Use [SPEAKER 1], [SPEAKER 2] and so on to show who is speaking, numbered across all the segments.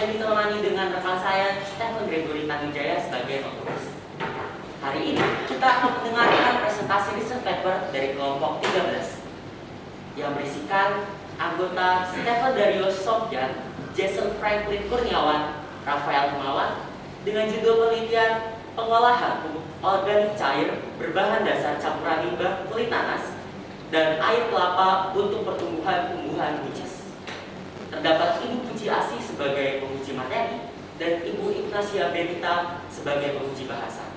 [SPEAKER 1] dan ditemani dengan rekan saya Stephen Gregory Tanujaya sebagai penulis. Hari ini kita akan mendengarkan presentasi research paper dari kelompok 13 yang berisikan anggota Stephen Darius Sofyan, Jason Franklin Kurniawan, Rafael Himawan dengan judul penelitian pengolahan pupuk organik cair berbahan dasar campuran limbah kulit nanas dan air kelapa untuk pertumbuhan tumbuhan buncis. Terdapat Ibu Puji Asih sebagai penguji materi dan Ibu Ignacia Benita sebagai penguji bahasa.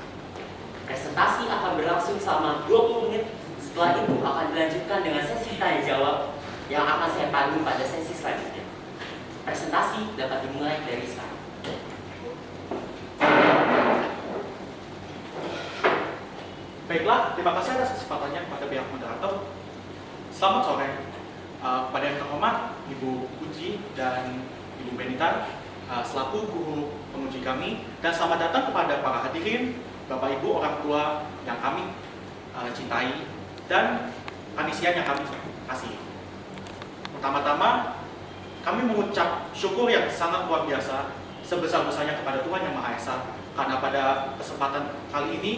[SPEAKER 1] Presentasi akan berlangsung selama 20 menit. Setelah itu akan dilanjutkan dengan sesi tanya jawab yang akan saya pandu pada sesi selanjutnya. Presentasi dapat dimulai dari sekarang.
[SPEAKER 2] Baiklah, terima kasih atas kesempatannya kepada pihak moderator. Selamat sore. Pada yang terhormat Ibu Puji dan Ibu Benita selaku guru penguji kami, dan selamat datang kepada para hadirin, Bapak Ibu orang tua yang kami cintai dan panitian yang kami kasih. Pertama-tama kami mengucap syukur yang sangat luar biasa sebesar-besarnya kepada Tuhan Yang Maha Esa, karena pada kesempatan kali ini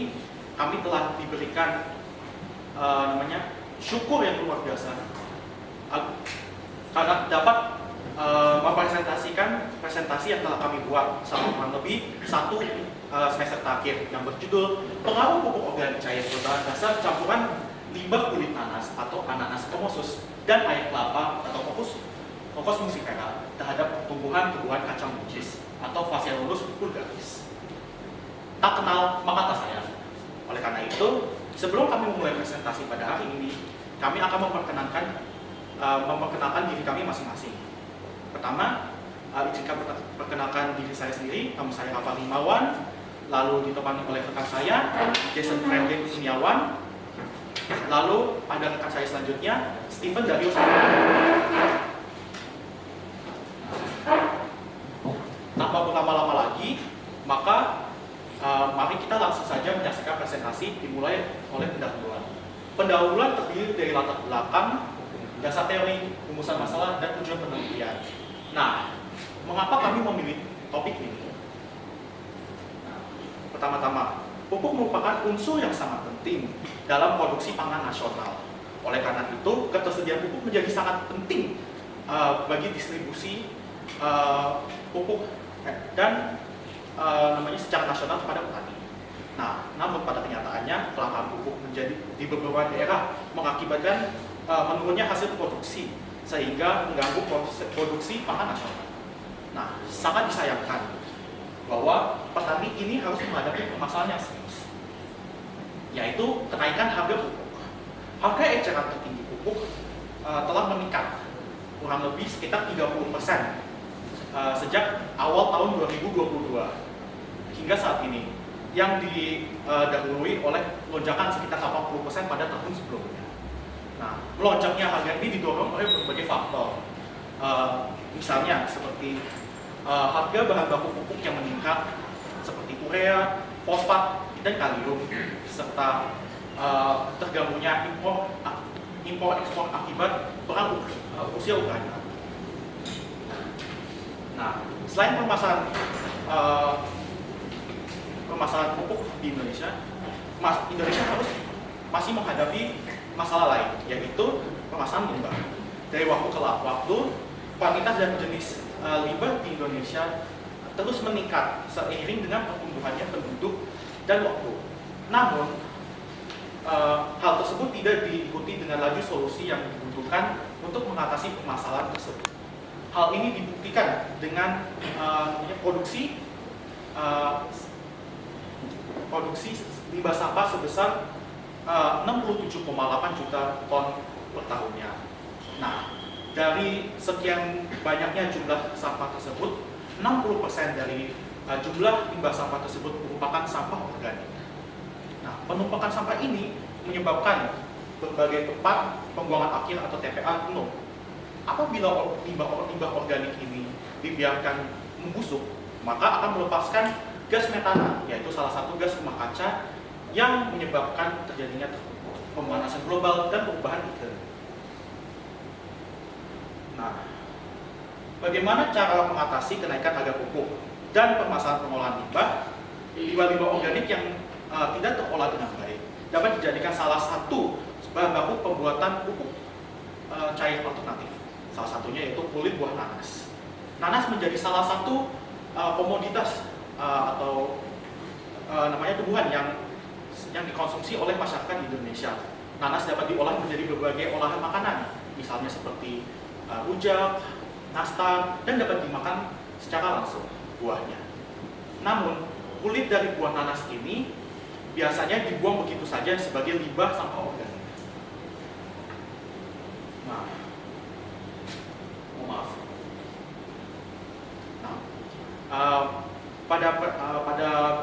[SPEAKER 2] kami telah diberikan syukur yang luar biasa karena dapat mempresentasikan presentasi yang telah kami buat selama kurang lebih satu semester terakhir yang berjudul Pengaruh Pupuk Organik Cair Berbahan Dasar Campuran Limbah Kulit Nanas atau Ananas Pomosus dan Air Kelapa atau Cocos muscifera terhadap tumbuhan-tumbuhan kacang buncis atau Phaseolus vulgaris. Tak kenal maka tak sayang. Oleh karena itu, sebelum kami memulai presentasi pada hari ini, kami akan memperkenalkan diri kami masing-masing. Pertama, izinkan perkenalkan diri saya sendiri. Nama saya Rafael Himawan, lalu ditemani oleh rekan saya Jason Franklin Kurniawan, lalu ada rekan saya selanjutnya Stephen Darius. Tanpa berlama-lama lagi, maka mari kita langsung saja menyaksikan presentasi dimulai oleh pendahuluan. Pendahuluan terdiri dari latar belakang, dasar teori, rumusan masalah, dan tujuan penelitian. Nah, mengapa kami memilih topik ini? Pertama-tama, pupuk merupakan unsur yang sangat penting dalam produksi pangan nasional. Oleh karena itu, ketersediaan pupuk menjadi sangat penting bagi distribusi pupuk dan secara nasional kepada petani. Nah, namun pada kenyataannya kelangkaan pupuk menjadi di beberapa daerah mengakibatkan menurunnya hasil produksi sehingga mengganggu produksi pangan nasional. Nah, sangat disayangkan bahwa petani ini harus menghadapi permasalahan yang serius, yaitu kenaikan harga pupuk. Harga eceran tertinggi pupuk telah meningkat kurang lebih sekitar 30% sejak awal tahun 2022 hingga saat ini, yang didahului oleh lonjakan sekitar 80% pada tahun sebelumnya. Nah, melonjaknya harga ini didorong oleh berbagai faktor, misalnya seperti harga bahan baku pupuk yang meningkat seperti urea, fosfat, dan kalium, serta terganggunya impor-ekspor akibat perang Rusia Ukraina. Nah, selain permasalahan pupuk di Indonesia, Indonesia masih menghadapi masalah lain, yaitu permasalahan limbah. Dari waktu ke waktu, kuantitas dan jenis limbah di Indonesia terus meningkat seiring dengan pertumbuhannya penduduk dan waktu. Namun, hal tersebut tidak diikuti dengan laju solusi yang dibutuhkan untuk mengatasi permasalahan tersebut. Hal ini dibuktikan dengan produksi limbah sampah sebesar 67,8 juta ton per tahunnya. Nah, dari sekian banyaknya jumlah sampah tersebut, 60% dari jumlah limbah sampah tersebut merupakan sampah organik. Nah, penumpukan sampah ini menyebabkan berbagai tempat pembuangan akhir atau TPA penuh. Apabila limbah organik ini dibiarkan membusuk, maka akan melepaskan gas metana, yaitu salah satu gas rumah kaca yang menyebabkan terjadinya pemanasan global dan perubahan iklim. Nah, bagaimana cara mengatasi kenaikan harga pupuk dan permasalahan pengolahan limbah. Limbah-limbah organik yang tidak terolah dengan baik dapat dijadikan salah satu bahan baku pembuatan pupuk cair alternatif. Salah satunya yaitu kulit buah nanas. Nanas menjadi salah satu komoditas atau namanya tumbuhan yang dikonsumsi oleh masyarakat di Indonesia. Nanas dapat diolah menjadi berbagai olahan makanan, misalnya seperti rujak, nastar, dan dapat dimakan secara langsung buahnya. Namun, kulit dari buah nanas ini biasanya dibuang begitu saja sebagai limbah sampah organik. Nah, maaf. Nah, pada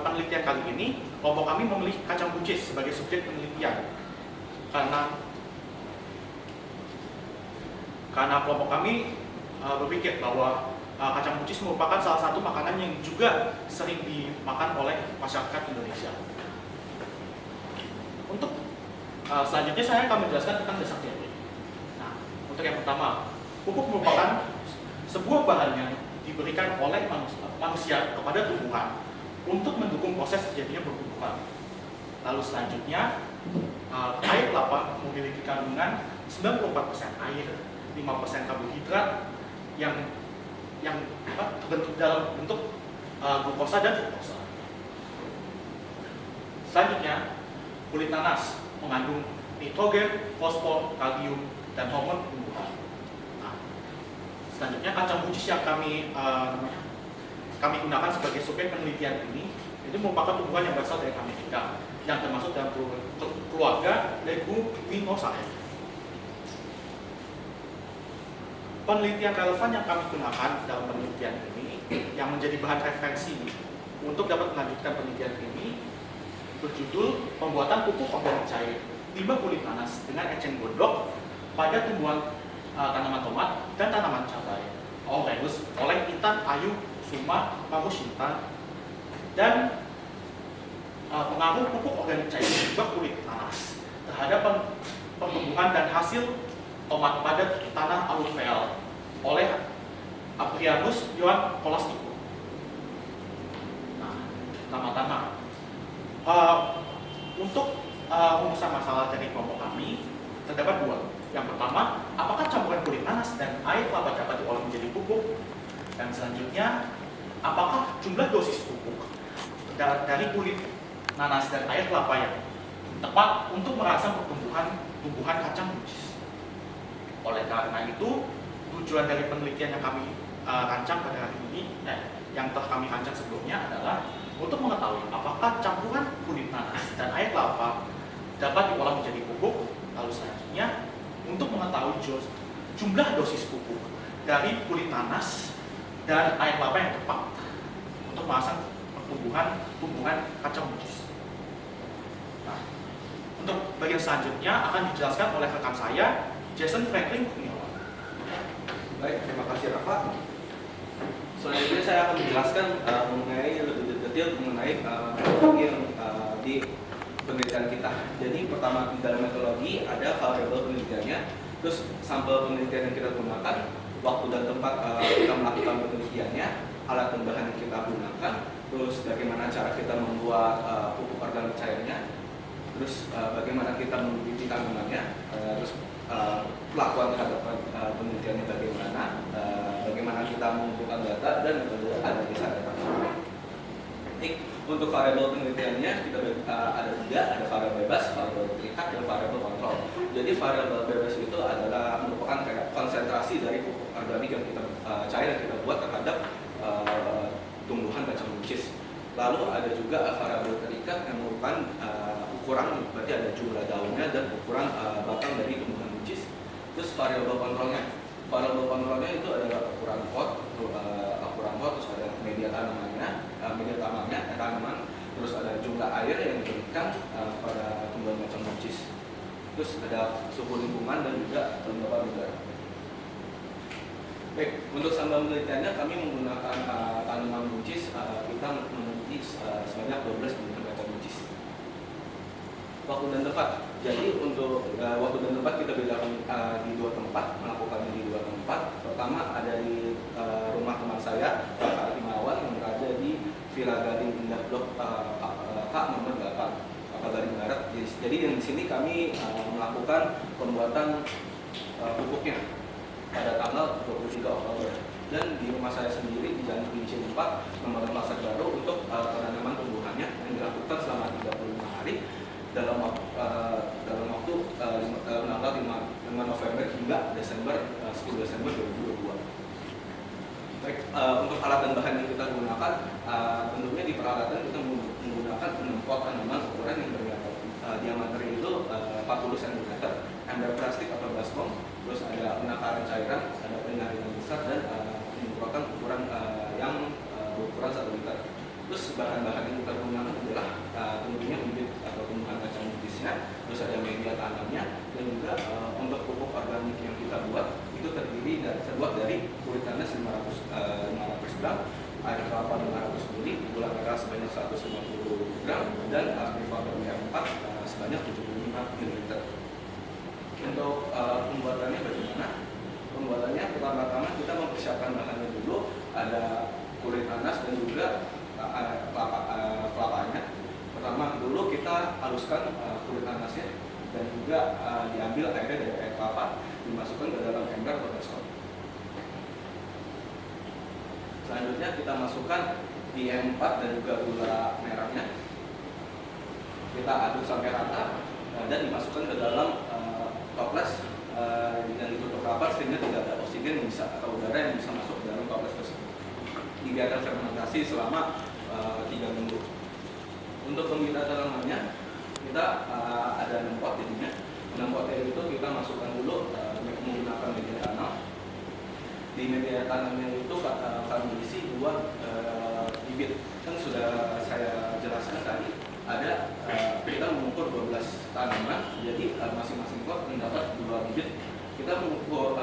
[SPEAKER 2] penelitian kali ini, kelompok kami memilih kacang buncis sebagai subjek penelitian karena kelompok kami berpikir bahwa kacang buncis merupakan salah satu makanan yang juga sering dimakan oleh masyarakat Indonesia. Untuk selanjutnya saya akan menjelaskan tentang dasar teori. Nah, untuk yang pertama, pupuk merupakan sebuah bahan yang diberikan oleh manusia kepada tumbuhan untuk mendukung proses terjadinya pertumbuhan. Lalu selanjutnya, air kelapa memiliki kandungan 94% air, 5% karbohidrat yang terbentuk dalam bentuk glukosa dan fruktosa. Selanjutnya, kulit nanas mengandung nitrogen, fosfor, kalium, dan hormon tumbuhan. Nah, selanjutnya kacang buncis yang kami gunakan sebagai subjek penelitian ini itu merupakan tumbuhan yang berasal dari Amerika yang termasuk dalam keluarga Leguminosae. Penelitian relevan yang kami gunakan dalam penelitian ini yang menjadi bahan referensi untuk dapat melanjutkan penelitian ini berjudul pembuatan pupuk organik cair limbah kulit nanas dengan eceng gondok pada tumbuhan tanaman tomat dan tanaman cabai oleh Intan Ayu Suma Kamushinta, dan pengaruh pupuk organik cair limbah kulit nanas terhadap pertumbuhan dan hasil tomat pada tanah alluvial oleh Aprianus Joan Colastico. Nah, pertama-tama, untuk rumusan masalah dari kelompok kami terdapat dua. Yang pertama, apakah campuran kulit nanas dan air kelapa dapat diolah menjadi pupuk? Dan selanjutnya, apakah jumlah dosis pupuk dari kulit nanas dan air kelapa yang tepat untuk merangsang tumbuhan kacang buncis? Oleh karena itu, tujuan dari penelitian yang kami rancang pada hari ini, yang telah kami rancang sebelumnya adalah untuk mengetahui apakah campuran kulit nanas dan air kelapa dapat diolah menjadi pupuk. Lalu selanjutnya, untuk mengetahui jumlah dosis pupuk dari kulit nanas dan air kelapa yang tepat untuk merangsang tumbuhan kacang buncis. Nah, untuk bagian selanjutnya akan dijelaskan oleh rekan saya, Jason Franklin Kurniawan.
[SPEAKER 3] Baik, terima kasih Rafa. Selanjutnya saya akan menjelaskan mengenai lebih detail mengenai metodologi yang di penelitian kita. Jadi pertama, dalam metodologi ada variabel penelitiannya, terus sampel penelitian yang kita gunakan, waktu dan tempat kita melakukan penelitiannya, alat dan bahan yang kita gunakan, terus bagaimana cara kita membuat pupuk organik cairnya, terus bagaimana kita meneliti kandungannya, terus pelakuan terhadap penelitiannya bagaimana, bagaimana kita mengumpulkan data dan metode analisa data. Untuk variabel penelitiannya kita ada tiga, ada variabel bebas, variabel terikat, dan variabel kontrol. Jadi variabel bebas itu adalah merupakan kayak konsentrasi dari pupuk organik yang kita cair yang kita buat terhadap tumbuhan kacang buncis. Lalu ada juga variabel terikat yang merupakan ukuran, berarti ada jumlah daunnya dan ukuran batang dari tumbuhan buncis. Terus variabel kontrolnya itu adalah ukuran pot, terus ada media tanaman, terus ada jumlah air yang diberikan pada tumbuhan kacang buncis. Terus ada suhu lingkungan dan juga kelembapan udara. Baik, untuk sampel penelitiannya kami menggunakan tanaman buncis, kita meneliti sebanyak 12 tumbuhan kacang buncis. Waktu dan tempat, Jadi untuk waktu dan tempat kita bedakan di 2 tempat, melakukannya di 2 tempat. Pertama ada di rumah teman saya, Pak Himawan, yang berada di Villa Gading Indah Blok K nomor 8, Kelapa Gading Barat. Jadi di sini kami melakukan pembuatan pupuknya pada tanggal 23 Oktober. Dan di rumah saya sendiri di Jalan Kelinci 4, nomor Pasar Baru untuk penanaman tumbuhannya yang dilakukan selama 35 hari dalam waktu tanggal 5 November hingga Desember 10 Desember 2022. Baik, untuk alat dan bahan yang kita gunakan, tentunya di peralatan kita menggunakan 6 pot tanaman ukuran yang berdiameter itu 40 cm, ember plastik atau baskom, terus ada penakaran cairan, ada penyaringan besar, dan merupakan ukuran yang berukuran 1 liter. Terus bahan-bahan yang kita gunakan adalah tentunya bibit atau tumbuhan kacang bitisnya, terus ada media tanamnya, dan juga untuk pupuk organik yang kita buat itu terbuat dari kulit nanas 500 gram, air kelapa 500 ml, gula merah sebanyak 150 gram, dan aktivator BR4 sebanyak 75 ml. Untuk pembuatannya bagaimana? Pembuatannya pertama-tama kita mempersiapkan bahannya dulu, ada kulit nanas dan juga kelapanya. Pertama dulu kita haluskan kulit nanasnya dan juga diambil airnya dari air kelapa, dimasukkan ke dalam ember atau baskom. Selanjutnya kita masukkan IM4 dan juga gula merahnya. Kita aduk sampai rata dan dimasukkan ke dalam toples dan ditutup rapat sehingga tidak ada oksigen yang bisa atau udara yang bisa masuk ke dalam toples tersebut. Dibiarkan fermentasi selama 3 minggu. Untuk pembina tanamannya kita ada 6 pot jadinya. 6 pot itu kita masukkan dulu menggunakan media tanam. Di media tanamnya itu akan diisi 2 bibit. Kan sudah saya jelaskan tadi, ada kita mengukur 12 tanaman, jadi masing-masing pot mendapat 2 bibit. Kita mengukur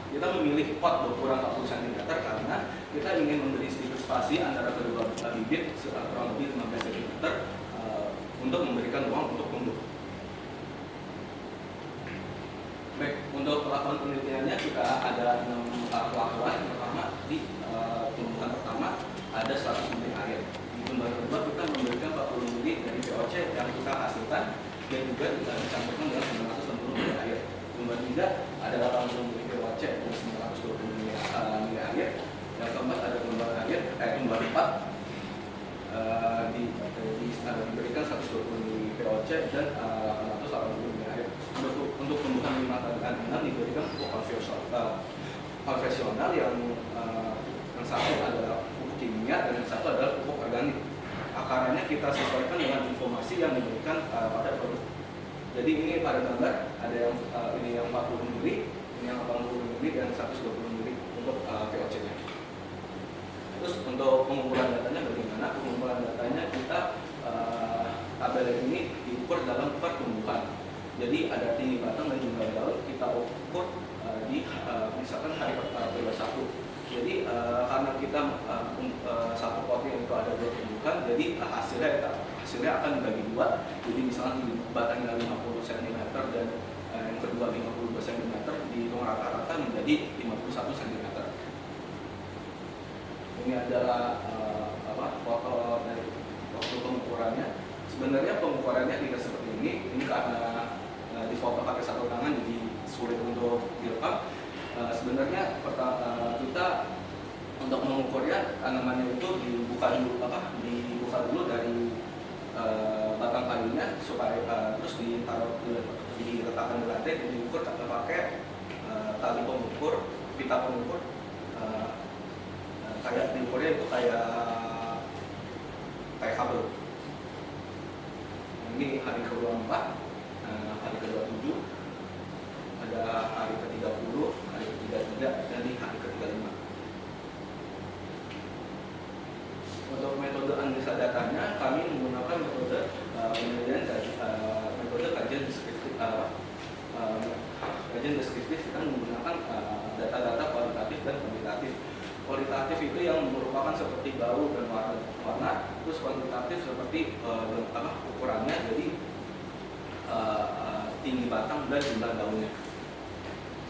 [SPEAKER 3] kita memilih pot berukuran 40 cm karena kita ingin memberi sedikit spasi antara kedua bibit kurang lebih 15 cm untuk memberikan ruang untuk tumbuh. Baik, untuk pelakuan penelitiannya kita ada 6 pelakuan. Pertama di tumbuhan pertama ada 100 ml air. Di tumbuhan kedua kita memberikan 40 ml dari VOC yang kita hasilkan dan juga dicampurkan dengan 960 ml air. Tumbuhan 3 ada 80 ml VOC dan 920 ml air. Yang keempat ada tumbuhan 4 diberikan 120 ml VOC dan 880 ml air. Untuk tumbuhan 5 dan 6 diberikan pupuk konvensional yang satu adalah pupuk kimia dan yang satu adalah pupuk organik. Akarannya kita sesuaikan dengan informasi yang diberikan pada produk. Jadi ini pada gambar ada yang ini yang 40 ml, ini yang 80 ml dan 120 ml untuk VOC-nya. Terus untuk pengumpulan datanya bagaimana? Pengumpulan datanya kita tabel ini diukur dalam pertumbuhan. Jadi ada tinggi batang dan jumlah daun kita ukur di misalkan hari pertama 1. Jadi karena kita satu potnya itu ada 2 tumbuhan, jadi hasilnya akan dibagi 2. Jadi misalkan batangnya 50 cm dan yang kedua 52 cm, dihitung rata-rata menjadi 51 cm. Ini adalah foto dari waktu pengukurannya. Sebenarnya pengukurannya tidak seperti ini. Ini karena di foto pakai satu tangan jadi sulit untuk direkam. Sebenarnya kita untuk mengukurnya tanamannya itu dibuka dulu dari batang kayunya supaya terus diletakkan di lantai dan diukur pakai tali pengukur, pita pengukur. Kayak diukurnya itu kayak kabel. Ini hari ke-24, hari ke-27, ada hari ke-30, hari ke-33, dan di hari ke-35. Untuk metode analisa datanya, kami menggunakan metode kajian deskriptif. Kajian deskriptif kita menggunakan data-data kualitatif dan kuantitatif. Kualitatif itu yang merupakan seperti bau dan warna, terus kuantitatif seperti ukurannya. Jadi tinggi batang dan jumlah daunnya.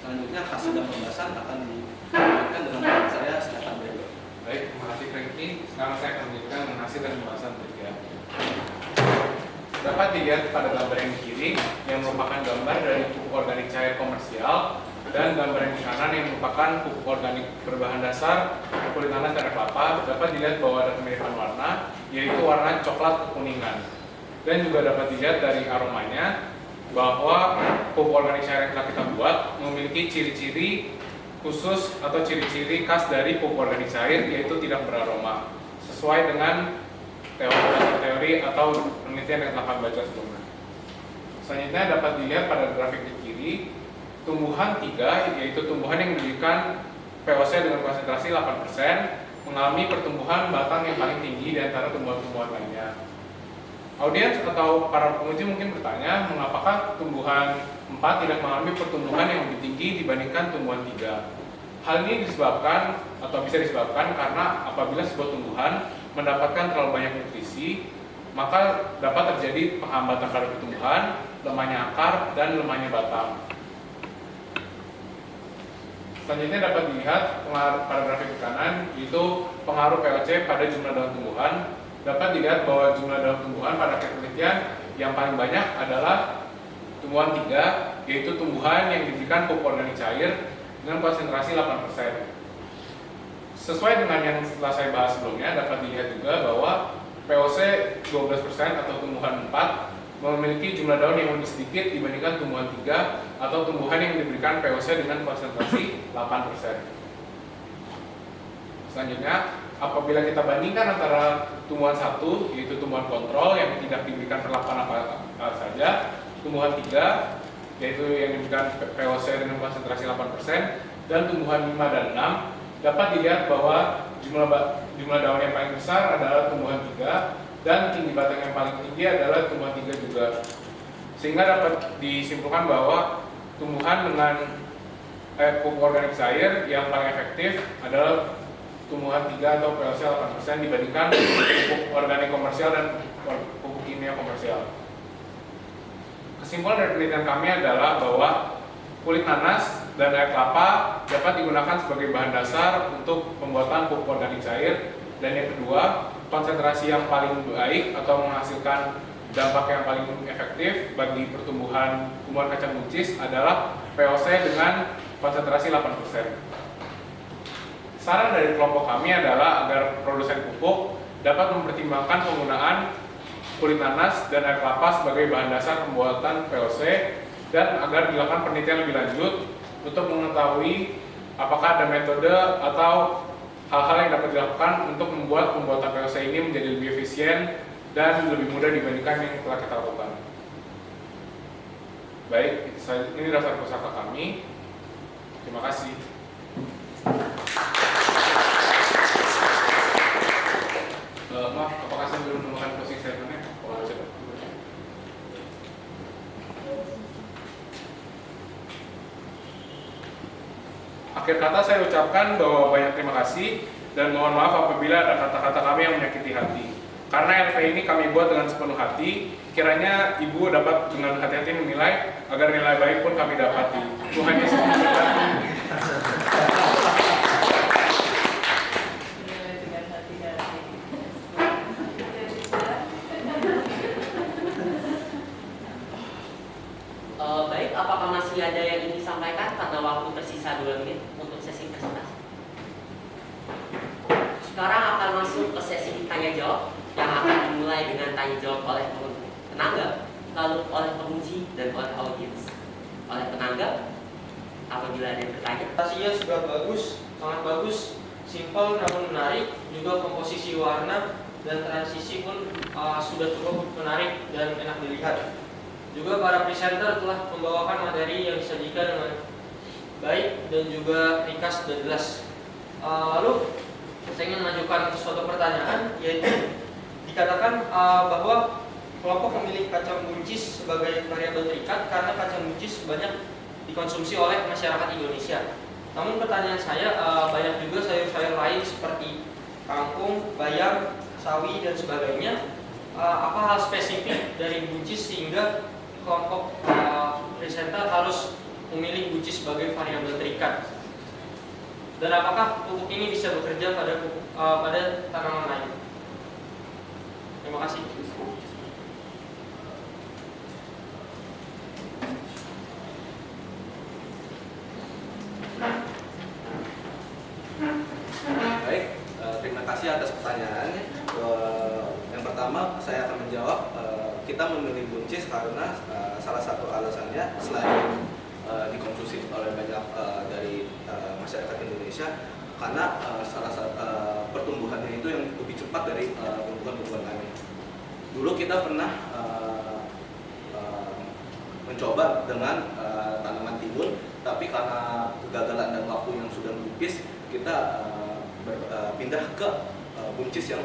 [SPEAKER 3] Selanjutnya hasil dan pembahasan akan dilanjutkan dengan rekan saya Stefan Gregor.
[SPEAKER 4] Baik, terima kasih Franky. Sekarang saya akan menunjukkan dengan hasil dan pembahasan berikutnya. Dapat dilihat pada gambar yang di kiri yang merupakan gambar dari pupuk organik cair komersial dan gambar yang di kanan yang merupakan pupuk organik berbahan dasar kulit nanas dan air kelapa. Dapat dilihat bahwa ada kemiripan warna, yaitu warna coklat kekuningan. Dan juga dapat dilihat dari aromanya bahwa pupuk organik cair yang telah kita buat memiliki ciri-ciri khusus atau ciri-ciri khas dari pupuk organik cair, yaitu tidak beraroma, sesuai dengan teori atau penelitian yang telah kami baca sebelumnya. Selanjutnya dapat dilihat pada grafik di kiri, tumbuhan 3, yaitu tumbuhan yang diberikan POC dengan konsentrasi 8%, mengalami pertumbuhan batang yang paling tinggi di antara tumbuhan-tumbuhan lainnya. Audiens atau para penguji mungkin bertanya, mengapakah tumbuhan 4 tidak mengalami pertumbuhan yang lebih tinggi dibandingkan tumbuhan 3? Hal ini disebabkan atau bisa disebabkan karena apabila sebuah tumbuhan mendapatkan terlalu banyak nutrisi, maka dapat terjadi penghambatan pada pertumbuhan, lemahnya akar, dan lemahnya batang. Selanjutnya dapat dilihat pada grafik di kanan, yaitu pengaruh POC pada jumlah daun tumbuhan. Dapat dilihat bahwa jumlah daun tumbuhan pada penelitian yang paling banyak adalah tumbuhan 3, yaitu tumbuhan yang diberikan pupuk organik cair dengan konsentrasi 8%. Sesuai dengan yang setelah saya bahas sebelumnya, dapat dilihat juga bahwa POC 12% atau tumbuhan 4 memiliki jumlah daun yang lebih sedikit dibandingkan tumbuhan 3 atau tumbuhan yang diberikan POC dengan konsentrasi 8%. Selanjutnya, apabila kita bandingkan antara tumbuhan 1, yaitu tumbuhan kontrol yang tidak diberikan perlakuan apa saja, tumbuhan 3, yaitu yang diberikan POC dengan konsentrasi 8%, dan tumbuhan 5 dan 6, dapat dilihat bahwa jumlah daun yang paling besar adalah tumbuhan 3 dan tinggi batang yang paling tinggi adalah tumbuhan 3 juga. Sehingga dapat disimpulkan bahwa tumbuhan dengan pupuk organik cair yang paling efektif adalah tumbuhan 3 atau POC 8% dibandingkan pupuk organik komersial dan pupuk kimia komersial. Kesimpulan dari penelitian kami adalah bahwa kulit nanas dan air kelapa dapat digunakan sebagai bahan dasar untuk pembuatan pupuk organik cair. Dan yang kedua, konsentrasi yang paling baik atau menghasilkan dampak yang paling efektif bagi pertumbuhan tumbuhan kacang buncis adalah POC dengan konsentrasi 8%. Saran dari kelompok kami adalah agar produsen pupuk dapat mempertimbangkan penggunaan kulit nanas dan air kelapa sebagai bahan dasar pembuatan POC dan agar dilakukan penelitian lebih lanjut untuk mengetahui apakah ada metode atau hal-hal yang dapat dilakukan untuk membuat pembuatan POC ini menjadi lebih efisien dan lebih mudah dibandingkan yang telah kita lakukan. Baik, ini daftar peserta kami. Terima kasih. Maaf, apakah saya belum menemukan closing statement-nya? Akhir kata saya ucapkan bahwa banyak terima kasih dan mohon maaf apabila ada kata-kata kami yang menyakiti hati. Karena LP ini kami buat dengan sepenuh hati, kiranya Ibu dapat dengan hati-hati menilai agar nilai baik pun kami dapati. Tuhan Yesus memberkati.
[SPEAKER 1] Baik, apakah masih ada yang ingin disampaikan karena waktu tersisa 2 menit untuk sesi presentasi? Sekarang akan masuk ke sesi tanya jawab yang akan dimulai dengan tanya jawab oleh tenaga, lalu oleh penguji dan oleh audiens. Oleh tenaga, apabila ada yang bertanya.
[SPEAKER 5] Presentasinya sudah bagus, sangat bagus, simpel namun menarik, juga komposisi warna dan transisi pun sudah cukup menarik dan enak dilihat. Juga para presenter telah membawakan materi yang disajikan dengan baik dan juga ringkas dan jelas. Lalu saya ingin mengajukan suatu pertanyaan, yaitu dikatakan bahwa kelompok memilih kacang buncis sebagai variabel terikat karena kacang buncis banyak dikonsumsi oleh masyarakat Indonesia. Namun pertanyaan saya, banyak juga sayur-sayur lain seperti kangkung, bayam, sawi dan sebagainya. Apa hal spesifik dari buncis sehingga kelompok presenter harus memilih buncis sebagai variabel terikat. Dan apakah pupuk ini bisa bekerja pada tanaman lain? Terima kasih.
[SPEAKER 3] Baik, terima kasih atas pertanyaannya. Yang pertama saya akan menjawab, kita memilih buncis karena salah satu alasannya selain dikonsumsi oleh banyak dari masyarakat Indonesia, karena salah satu pertumbuhannya itu yang lebih cepat dari tumbuhan-tumbuhan lainnya. Dulu kita pernah mencoba dengan tanaman timun, tapi karena kegagalan dan waktu yang sudah menipis, kita pindah ke buncis yang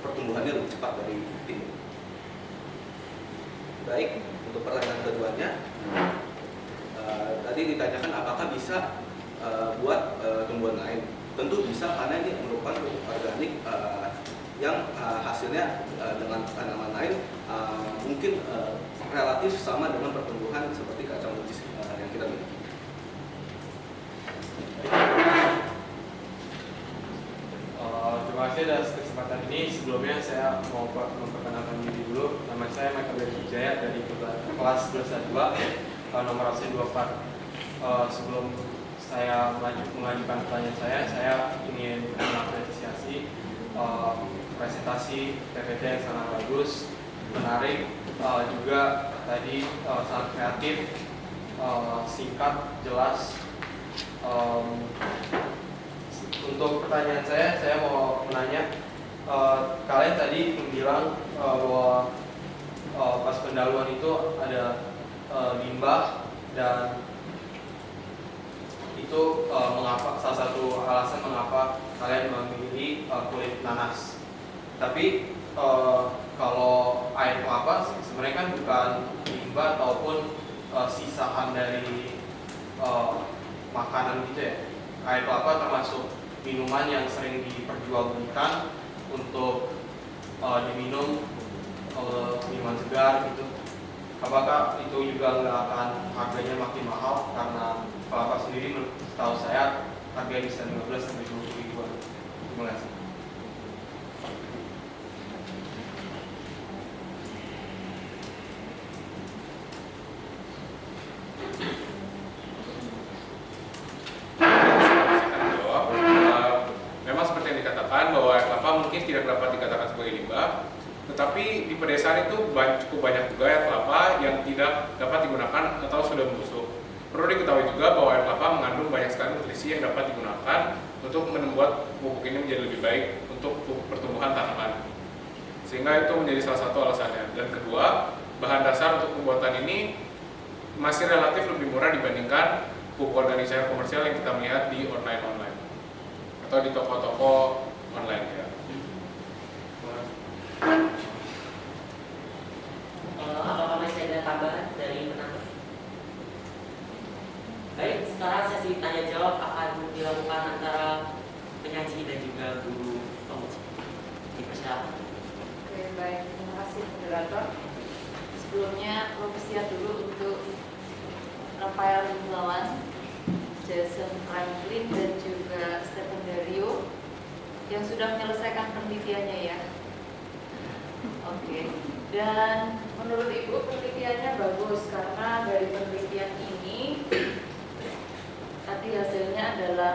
[SPEAKER 3] pertumbuhannya lebih cepat dari timun. Baik, untuk pertanyaan keduanya, tadi ditanyakan apakah bisa buat tumbuhan lain. Tentu bisa, karena ini merupakan pupuk organik yang hasilnya dengan tanaman lain mungkin relatif sama dengan pertumbuhan seperti kacang buncis yang kita miliki.
[SPEAKER 4] Terima kasih atas kesempatan ini. Sebelumnya saya mau memperkenalkan diri dulu. Nama saya Michael Dari Wijaya dari kelas 12 nomor absen 24. Sebelum saya mengajukan pertanyaan saya ingin mengapresiasi presentasi PPT yang sangat bagus, menarik, juga tadi sangat kreatif, singkat, jelas. Untuk pertanyaan saya mau menanya, kalian tadi bilang bahwa pas pendahuluan itu ada limbah, dan itu mengapa, salah satu alasan mengapa kalian memilih kulit nanas. Tapi kalau air kelapa sebenarnya kan bukan limbah ataupun sisaan dari makanan gitu ya. Air kelapa termasuk minuman yang sering diperjualbelikan untuk diminum, minuman segar gitu. Apakah itu juga nggak akan harganya makin mahal, karena kelapa sendiri setahu saya harganya bisa 15 sampai 20 ribuan. Terima kasih. Memang seperti yang dikatakan bahwa air kelapa mungkin tidak dapat dikatakan sebagai limbah, tetapi di pedesaan itu cukup banyak juga air kelapa yang tidak dapat digunakan atau sudah membusuk. Perlu diketahui juga bahwa air kelapa mengandung banyak sekali nutrisi yang dapat digunakan untuk membuat pupuk ini menjadi lebih baik untuk pertumbuhan tanaman. Sehingga itu menjadi salah satu alasannya. Dan kedua, bahan dasar untuk pembuatan ini masih relatif lebih murah dibandingkan pupuk organik cair komersial yang kita melihat di online atau di toko-toko online ya.
[SPEAKER 1] Apakah masih ada tambahan dari penanya? Baik, sekarang sesi tanya jawab akan dilakukan antara penyaji dan juga guru penguji. Dipersilakan.
[SPEAKER 6] Oke, baik. Terima kasih moderator. Sebelumnya propesiat dulu untuk Rafael Rimlawan, Jason Franklin, dan juga Stephen Dario yang sudah menyelesaikan penelitiannya ya. Oke. Dan menurut Ibu penelitiannya bagus, karena dari penelitian ini tadi hasilnya adalah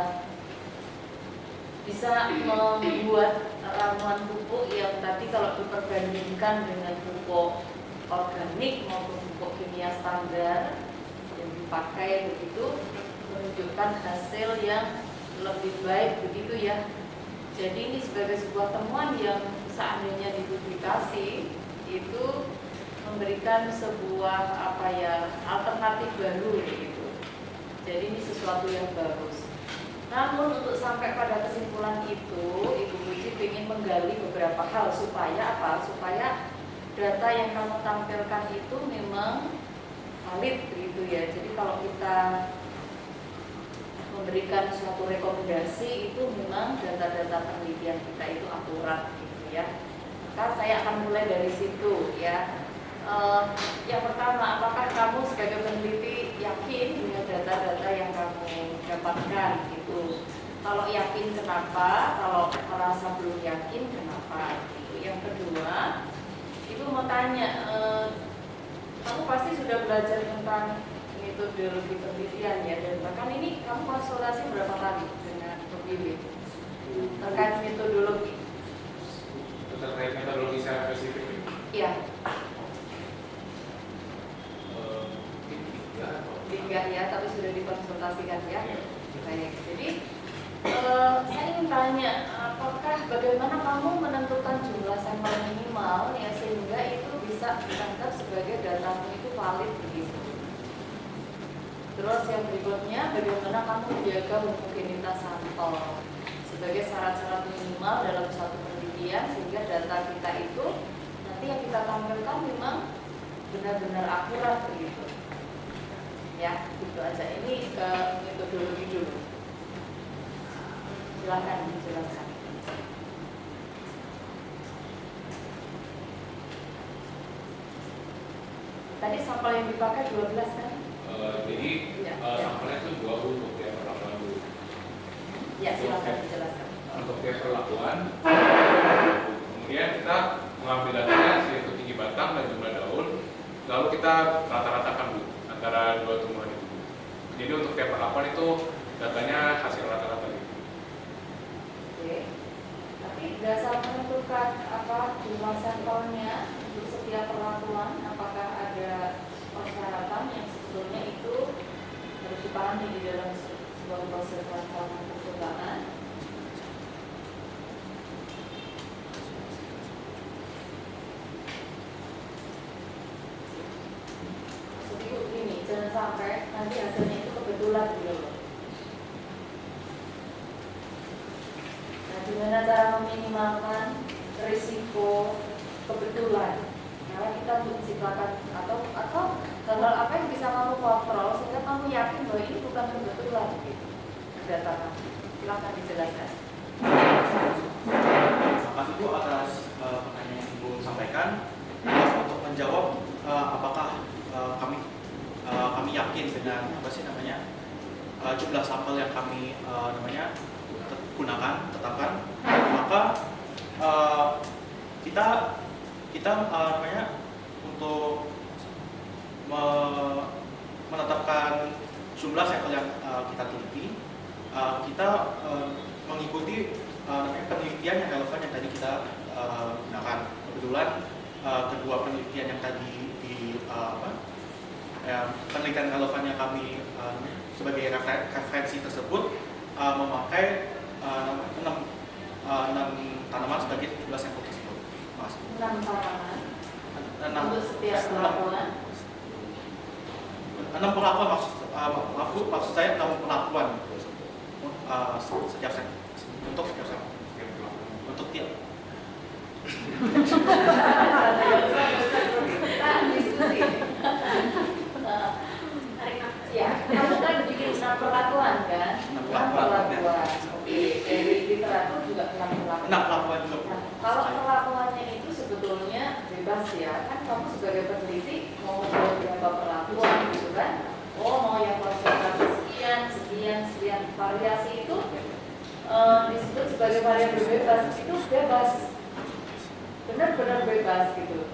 [SPEAKER 6] bisa membuat ramuan pupuk yang tadi kalau diperbandingkan dengan pupuk organik maupun pupuk kimia standar yang dipakai begitu menunjukkan hasil yang lebih baik begitu ya. Jadi ini sebagai sebuah temuan yang seandainya dipublikasi itu memberikan sebuah alternatif baru gitu. Jadi ini sesuatu yang bagus. Namun untuk sampai pada kesimpulan itu, Ibu Puji ingin menggali beberapa hal supaya apa? Supaya data yang kamu tampilkan itu memang valid begitu ya. Jadi kalau kita memberikan suatu rekomendasi itu memang data-data penelitian kita itu akurat gitu ya. Maka saya akan mulai dari situ ya. Yang pertama, apakah kamu sebagai peneliti yakin dengan data-data yang kamu dapatkan gitu? Kalau yakin kenapa? Kalau merasa belum yakin kenapa? Gitu. Yang kedua, Ibu mau tanya, kamu pasti sudah belajar tentang metodologi penelitian ya, dan bahkan ini kamu konsultasi berapa kali dengan pembimbing terkait metodologi?
[SPEAKER 4] Terkait metodologi secara spesifik.
[SPEAKER 6] Iya,
[SPEAKER 4] Mungkin 3 atau
[SPEAKER 6] 3 ya, tapi sudah dikonsultasikan ya.
[SPEAKER 4] Iya.
[SPEAKER 6] Baik, jadi saya ingin tanya, apakah bagaimana kamu menentukan jumlah sampel minimal ya sehingga itu bisa dianggap sebagai datamu itu valid begitu? Terus yang berikutnya, bagaimana kamu menjaga homogenitas sampel sebagai syarat-syarat minimal dalam suatu penelitian sehingga data kita itu nanti yang kita tampilkan memang benar-benar akurat begitu. Ya, gitu aja. Ini ke metodologi dulu. Silakan dijelaskan. Tadi sampel yang dipakai 12 kan?
[SPEAKER 4] Jadi
[SPEAKER 6] Ya.
[SPEAKER 4] sampelnya itu 2 untuk tiap perlakuan dulu.
[SPEAKER 6] Ya, silakan dijelaskan.
[SPEAKER 4] Untuk tiap perlakuan, kemudian kita mengambil datanya yaitu tinggi batang dan jumlah daun, lalu kita rata-ratakan dulu antara dua tumbuhan itu. Jadi untuk tiap perlakuan itu datanya hasil rata-rata gitu.
[SPEAKER 6] Oke. Tapi dasar menentukan jumlah sampelnya untuk setiap perlakuan, apakah ada persyaratan yang sebetulnya itu harus dipahami di dalam sebuah proses transformasi percobaan? Maksudnya begini, jangan sampai nanti hasilnya itu kebetulan gitu loh. Nah, gimana cara meminimalkan risiko kebetulan? Karena kita menciptakan atau hal-hal apa yang bisa kamu kontrol sehingga kamu yakin bahwa ini bukan kebetulan gitu. Data kamu. Silakan dijelaskan.
[SPEAKER 2] Terima kasih Bu atas pertanyaan yang Ibu sampaikan. Untuk menjawab apakah kami yakin dengan jumlah sampel yang kami gunakan, tetapkan, maka kita untuk menetapkan jumlah sampel yang kita teliti, kita mengikuti penelitian yang relevan yang tadi kita gunakan. Kebetulan kedua penelitian yang tadi penelitian relevan yang kami sebagai referensi tersebut memakai 6 tanaman sebagai jumlah sampel tersebut.
[SPEAKER 6] 6 tanaman
[SPEAKER 2] 6
[SPEAKER 6] untuk setiap perlakuan.
[SPEAKER 2] 6 perlakuan maksud saya 6 perlakuan setiap untuk tiap.
[SPEAKER 6] Kita diskusi. Ya, kamu kan bikin 6 perlakuan kan? 6 perlakuan. Oke, dari literatur juga 6 perlakuan.
[SPEAKER 2] 6 perlakuan juga.
[SPEAKER 6] Nah, kalau perlakuannya itu sebetulnya bebas ya, kan kamu sebagai peneliti mau membuat berapa perlakuan gitu kan? Oh, mau yang konsentrasi sekian variasi itu disebut sebagai variabel bebas, itu bebas, benar-benar bebas gitu.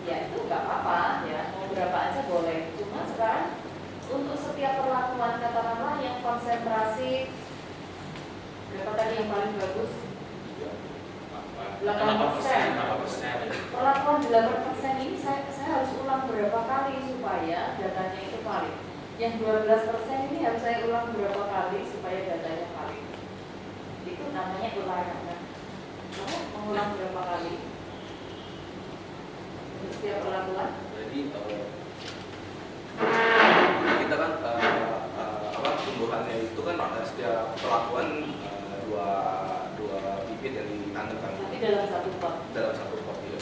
[SPEAKER 6] Ya itu nggak apa-apa ya, mau berapa aja boleh. Cuma sekarang untuk setiap perlakuan katakanlah yang konsentrasi berapa tadi yang paling bagus? 8%. Perlakuan 8% ini saya harus ulang berapa kali supaya datanya itu valid. Yang 12% ini harus saya ulang berapa kali supaya datanya valid. Itu namanya ulangan. Nah, kamu mengulang berapa kali untuk setiap perlakuan?
[SPEAKER 3] Jadi kita kan tumbuhannya itu kan setiap perlakuan dua bibit yang ditanamkan
[SPEAKER 6] Tapi dalam satu pot.
[SPEAKER 3] dalam satu pot ya.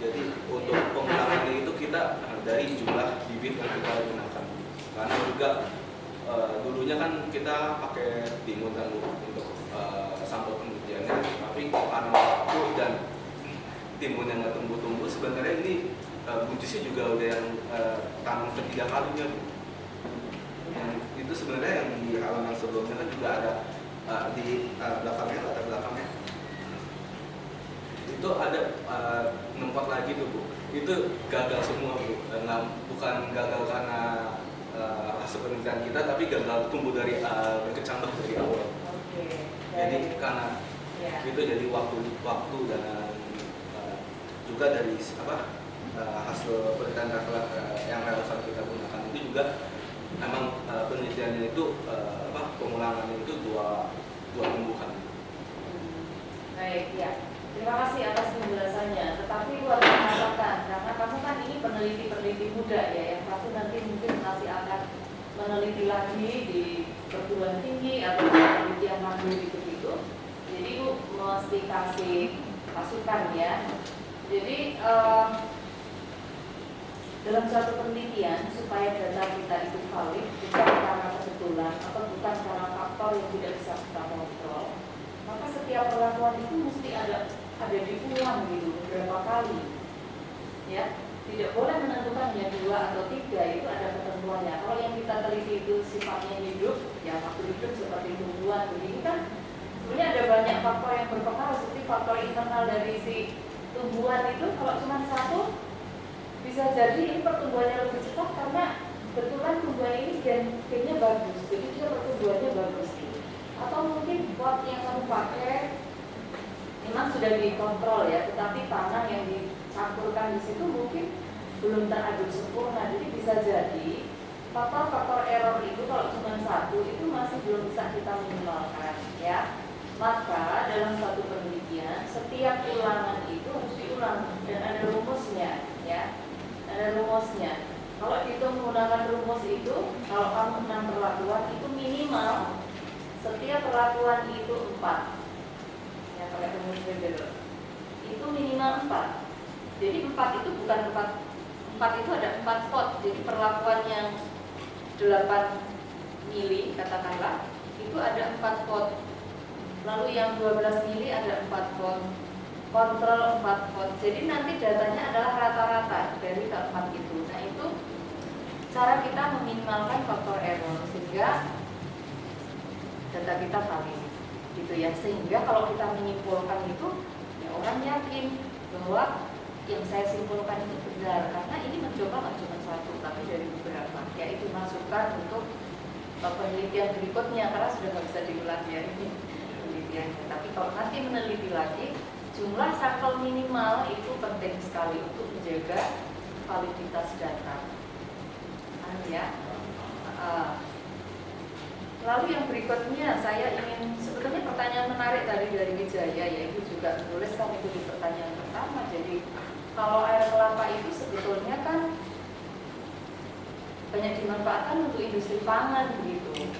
[SPEAKER 3] Jadi untuk pengulangannya itu kita dari jumlah bibit yang kita gunakan. Karena juga dulunya kan kita pakai timun dan untuk sampel penelitiannya, tapi karena waktu dan timun yang nggak tumbuh-tumbuh, sebenarnya ini buncisnya juga udah yang tanam ketiga kalinya, Bu. Yang itu sebenarnya yang di halaman sebelumnya kan juga ada di belakangnya, latar belakangnya itu ada 6 pot lagi tuh, Bu. Itu gagal semua, Bu. Bukan gagal karena hasil penelitian kita, tapi gagal tumbuh dari berkecambah dari awal.
[SPEAKER 6] Oke.
[SPEAKER 3] Jadi karena
[SPEAKER 6] Ya.
[SPEAKER 3] itu jadi waktu dan juga dari hasil penelitian yang relevan kita gunakan itu juga memang penelitiannya itu pengulangannya itu dua tumbuhan.
[SPEAKER 6] Baik, ya. Terima kasih atas penjelasannya. Tetapi luar biasa, karena kamu kan ini peneliti muda ya, yang pasti nanti mungkin masih akan meneliti lagi di perguruan tinggi atau peneliti yang mandiri gitu-gitu. Jadi Bu mesti kasih masukan ya. Jadi dalam suatu penelitian supaya data kita itu valid bukan karena kebetulan atau bukan karena faktor yang tidak bisa kita kontrol, maka setiap perlakuan itu mesti ada diulang gitu beberapa kali, ya. Tidak boleh menentukan hanya 2 atau 3, itu ada ketentuannya. Kalau yang kita teliti itu sifatnya hidup, ya waktu hidup seperti tumbuhan begini kan, sebenarnya ada banyak faktor yang berpengaruh seperti faktor internal dari si tumbuhan itu. Kalau cuma 1, bisa jadi ini pertumbuhannya lebih cepat karena kebetulan tumbuhan ini gennya bagus, jadi dia pertumbuhannya bagus. Atau mungkin pot yang kamu pakai memang sudah dikontrol ya, tetapi tanah yang dicampurkan di situ mungkin belum teraduk sempurna. Jadi bisa jadi faktor-faktor error itu kalau cuma 1 itu masih belum bisa kita minimalkan ya. Maka dalam satu penelitian setiap ulangan itu harus diulang dan ada rumusnya ya. Ada rumusnya. Kalau kita menggunakan rumus itu, kalau kamu 6 perlakuan itu minimal setiap perlakuan itu 4. Ya, pakai rumus Weber. Itu minimal 4. Jadi 4 itu bukan 4 itu ada 4 pot. Jadi perlakuan yang 8 mili katakanlah, itu ada 4 pot. Lalu yang 12 mili ada 4 pot. Kontrol 4 pot. Jadi nanti datanya adalah rata-rata dari keempat itu. Nah itu cara kita meminimalkan faktor error sehingga data kita valid, gitu ya. Sehingga kalau kita menyimpulkan itu, ya orang yakin bahwa yang saya simpulkan itu benar karena ini mencoba nggak cuma 1 tapi dari beberapa. Ya itu masukan untuk penelitian berikutnya karena sudah nggak bisa diulang ya ini penelitiannya. Tapi kalau nanti meneliti lagi, jumlah sampel minimal itu penting sekali untuk menjaga validitas data. Ya. Lalu yang berikutnya saya ingin sebetulnya pertanyaan menarik tadi dari Wijaya ya, itu juga tuliskan itu di pertanyaan pertama. Jadi kalau air kelapa itu sebetulnya kan banyak dimanfaatkan untuk industri pangan begitu.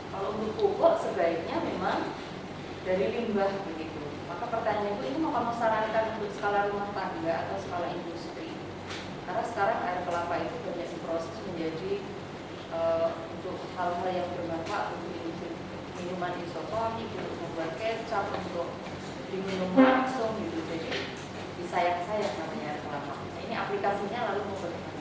[SPEAKER 6] Kalau untuk pupuk sebaiknya memang dari limbah begitu. Maka pertanyaan itu, ini mau kamu sarankan untuk skala rumah tangga atau skala industri? Karena sekarang air kelapa itu banyak diproses menjadi untuk hal-hal yang bermanfaat untuk industri minuman isotonik, untuk membuat kecap, untuk diminum langsung gitu. Jadi disayang-sayang namanya air kelapa. Nah, ini aplikasinya lalu mau bagaimana?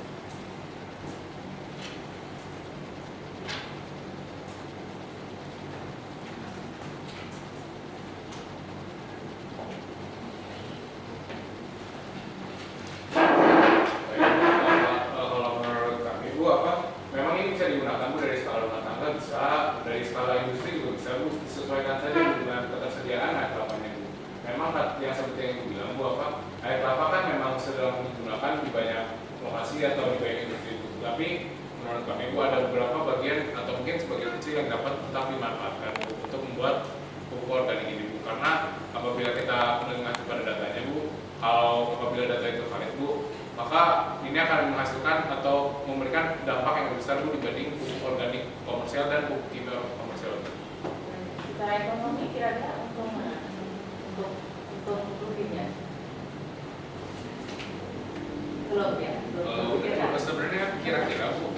[SPEAKER 4] Kalau menurut kami Bu, memang ini bisa digunakan Bu dari skala rumah tangga bisa, dari skala industri juga bisa Bu, disesuaikan saja dengan ketersediaan air kelapanya Bu. Memang yang seperti yang Ibu bilang Bu, air kelapa kan memang sedang digunakan di banyak lokasi atau di banyak industri Bu. Tapi menurut kami Bu ada beberapa bagian atau mungkin sebagian kecil yang dapat tetap dimanfaatkan Bu untuk membuat pupuk organik ini Bu. Karena apabila kita mengacu pada datanya Bu, apabila data itu valid Bu, maka ini akan menghasilkan atau memberikan dampak yang lebih besar Bu dibanding pupuk organik komersial dan pupuk kimia komersial.
[SPEAKER 6] Secara ekonomi kira-kira untung mana? Untuk kimia? Belum ya?
[SPEAKER 4] Sebenarnya kira-kira Bu,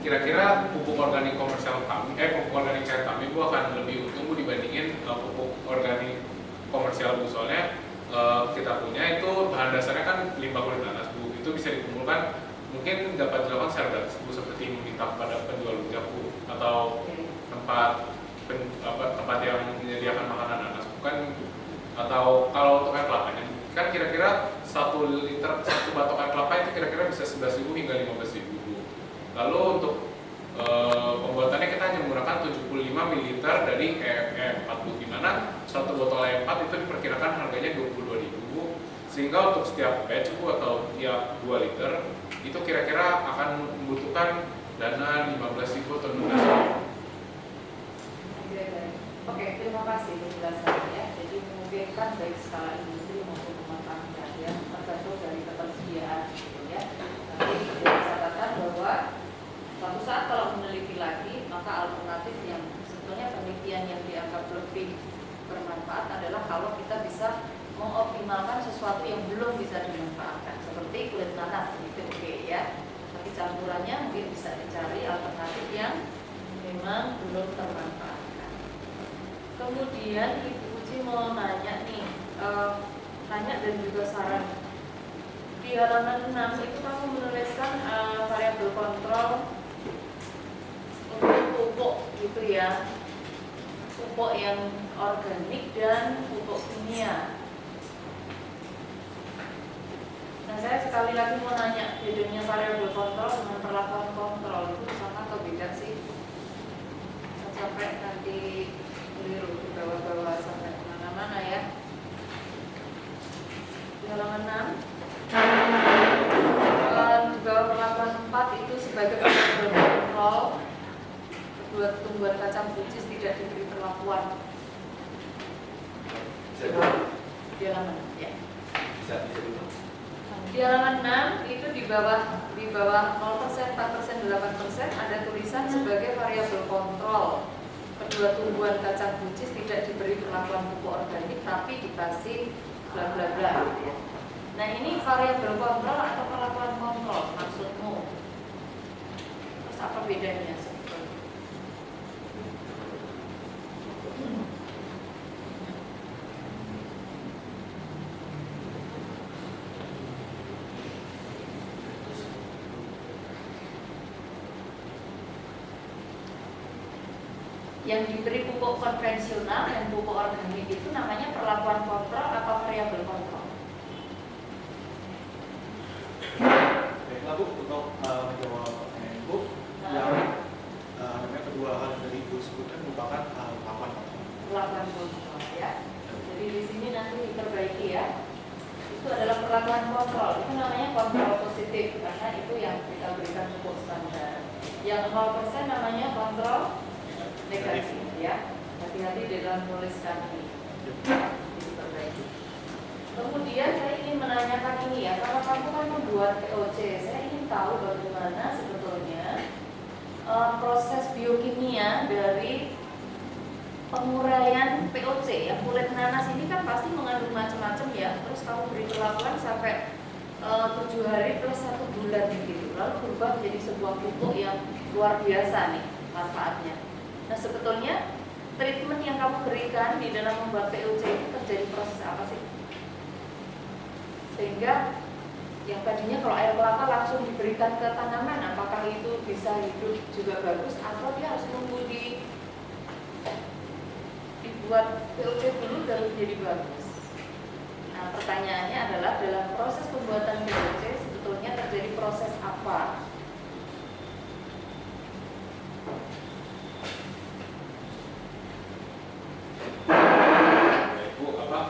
[SPEAKER 4] kira-kira pupuk organik komersial kami, pupuk organik cair kami Bu akan lebih untung Bu dibandingin pupuk organik komersial Bu. Soalnya kita punya itu bahan dasarnya kan limbah kulit nanas Bu. Itu bisa dikumpulkan, mungkin dapat dilakukan secara gratis Bu, seperti meminta kepada penjual rujak Bu, atau tempat yang menyediakan makanan nanas bukan, atau kalau untuk air kelapanya kan kira-kira 1 liter 1 batok air kelapa itu kira-kira bisa 11.000 hingga 15.000 Bu. Lalu untuk pembuatannya kita hanya menggunakan 75 ml dari E4 Bu, di mana 1 botol E4 itu diperkirakan harganya 22.000 Bu, sehingga untuk setiap batch Bu atau tiap 2 liter itu kira-kira akan membutuhkan dana 15.000 atau 16.000.
[SPEAKER 6] Oke, terima kasih penjelasannya. Jadi memungkinkan baik skala industri maupun rumah tangga ya, tergantung dari ketersediaan gitu ya. Tapi ada catatan bahwa suatu saat kalau meneliti lagi, maka alternatif yang sebetulnya penelitian yang dianggap lebih bermanfaat adalah kalau kita bisa mengoptimalkan sesuatu yang belum bisa dimanfaatkan, seperti kulit nanas gitu, oke ya. Tapi campurannya mungkin bisa dicari alternatif yang memang belum termanfaatkan. Kemudian Ibu Uci mau nanya nih, nanya dan juga saran. Di halaman 6 itu kamu menuliskan variabel kontrol untuk pupuk gitu ya, pupuk yang organik dan pupuk kimia. Nah, saya sekali lagi mau nanya, bedanya variabel kontrol dengan perlakuan kontrol itu sama atau beda sih? Sampai nanti keliru di bawah-bawah sampai kemana-mana ya. Di halaman 6 di bawah perlakuan 4 itu sebagai variabel kontrol kedua tumbuhan kacang buncis tidak diberi perlakuan. Di halaman ya. Di halaman 6 itu di bawah 0%, 4%, 8% ada tulisan sebagai variabel kontrol. Kedua tumbuhan kacang buncis tidak diberi perlakuan pupuk organik tapi dikasih bla bla bla. Nah, ini variabel kontrol atau perlakuan kontrol maksudmu? Terus apa bedanya sebetulnya? Yang diberi pupuk konvensional dan pupuk organik itu namanya perlakuan kontrol atau variabel kontrol?
[SPEAKER 2] Baiklah Bu, untuk menjawab pertanyaan Ibu, yang namanya kedua hal dari Ibu sebutkan merupakan perlakuan kontrol.
[SPEAKER 6] Perlakuan kontrol ya. Jadi di sini nanti diperbaiki ya. Itu adalah perlakuan kontrol. Itu namanya kontrol positif karena itu yang kita berikan pupuk standar. Yang 0% namanya kontrol negatif ya. Hati-hati di dalam menuliskan ini. Diperbaiki. Kemudian saya ingin menanyakan ini ya, kalau kamu kan membuat POC, saya ingin tahu bagaimana sebetulnya proses biokimia dari penguraian POC ya. Kulit nanas ini kan pasti mengandung macam-macam ya. Terus kamu beri perlakuan sampai 7 hari plus 1 bulan gitu. Lalu berubah menjadi sebuah pupuk yang luar biasa nih manfaatnya. Nah, sebetulnya treatment yang kamu berikan di dalam membuat POC itu terjadi proses apa sih? Sehingga yang tadinya kalau air kelapa langsung diberikan ke tanaman, apakah itu bisa hidup juga bagus atau dia harus nunggu dibuat POC dulu baru jadi bagus? Nah, pertanyaannya adalah dalam proses pembuatan POC sebetulnya terjadi proses apa?